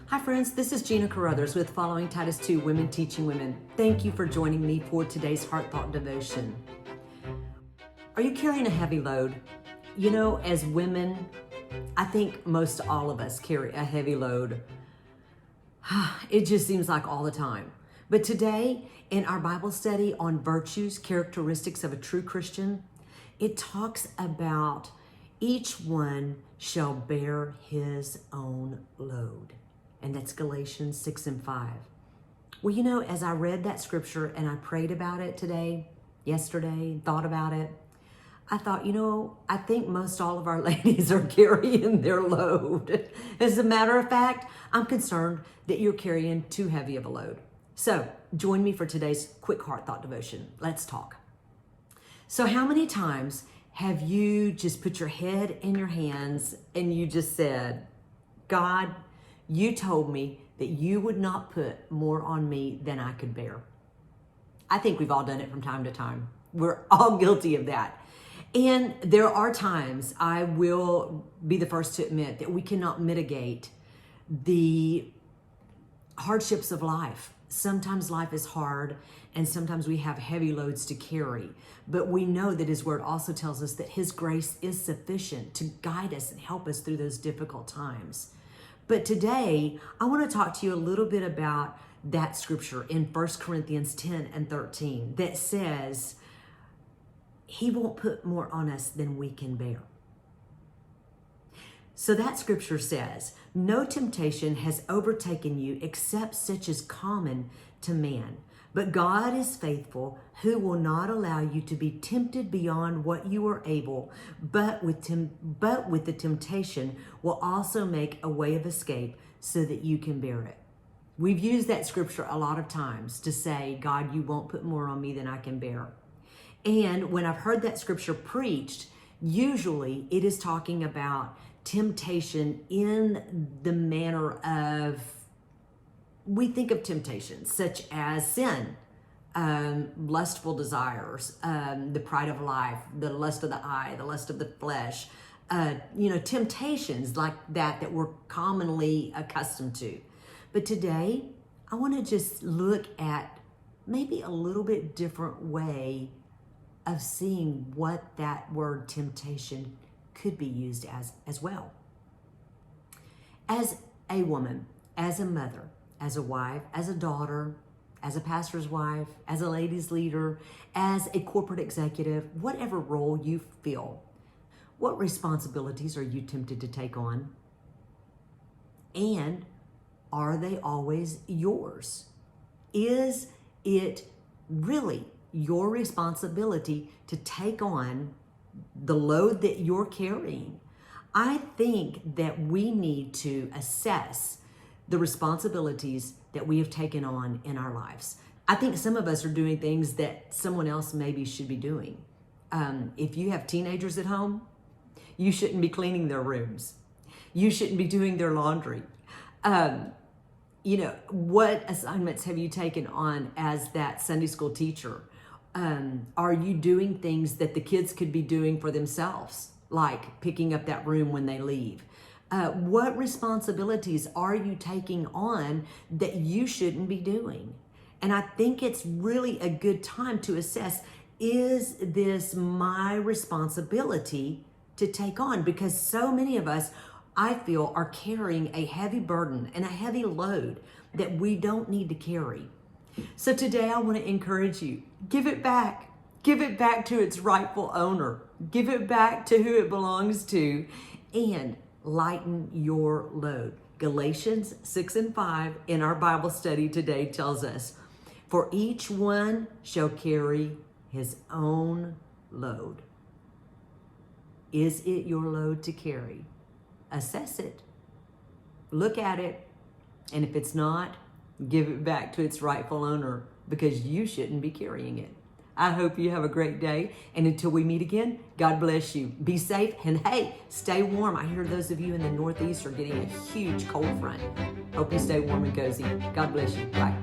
Hi friends, this is Gena Caruthers with Following Titus 2, Women Teaching Women. Thank you for joining me for today's Heart Thought Devotion. Are you carrying a heavy load? You know, as women, I think most all of us carry a heavy load. It just seems like all the time. But today, in our Bible study on virtues, characteristics of a true Christian, it talks about each one shall bear his own load. And that's Galatians 6 and 5. Well, you know, as I read that scripture and I prayed about it yesterday, thought about it, I thought, I think most all of our ladies are carrying their load. As a matter of fact, I'm concerned that you're carrying too heavy of a load. So join me for today's quick heart thought devotion. Let's talk. So how many times have you just put your head in your hands and you just said, God, you told me that you would not put more on me than I could bear? I think we've all done it from time to time. We're all guilty of that. And there are times, I will be the first to admit, that we cannot mitigate the hardships of life. Sometimes life is hard and sometimes we have heavy loads to carry. But we know that His Word also tells us that His grace is sufficient to guide us and help us through those difficult times. But today, I want to talk to you a little bit about that scripture in 1 Corinthians 10 and 13 that says, He won't put more on us than we can bear. So that scripture says, no temptation has overtaken you except such as common to man. But God is faithful, who will not allow you to be tempted beyond what you are able, but with the temptation will also make a way of escape so that you can bear it. We've used that scripture a lot of times to say, God, you won't put more on me than I can bear. And when I've heard that scripture preached, usually it is talking about temptation in the manner of, we think of temptations such as sin, lustful desires, the pride of life, the lust of the eye, the lust of the flesh, temptations like that we're commonly accustomed to. But today, I want to just look at maybe a little bit different way of seeing what that word temptation could be used as well. As a woman, as a mother, as a wife, as a daughter, as a pastor's wife, as a ladies leader, as a corporate executive, whatever role you fill, what responsibilities are you tempted to take on? And are they always yours? Is it really your responsibility to take on the load that you're carrying? I think that we need to assess the responsibilities that we have taken on in our lives. I think some of us are doing things that someone else maybe should be doing. If you have teenagers at home, you shouldn't be cleaning their rooms. You shouldn't be doing their laundry. What assignments have you taken on as that Sunday school teacher? Are you doing things that the kids could be doing for themselves, like picking up that room when they leave? What responsibilities are you taking on that you shouldn't be doing? And I think it's really a good time to assess, is this my responsibility to take on? Because so many of us, I feel, are carrying a heavy burden and a heavy load that we don't need to carry. So today I want to encourage you, give it back. Give it back to its rightful owner. Give it back to who it belongs to, and lighten your load. Galatians 6 and 5 in our Bible study today tells us, for each one shall carry his own load. Is it your load to carry? Assess it. Look at it. And if it's not, give it back to its rightful owner, because you shouldn't be carrying it. I hope you have a great day. And until we meet again, God bless you. Be safe. And hey, stay warm. I hear those of you in the Northeast are getting a huge cold front. Hope you stay warm and cozy. God bless you. Bye.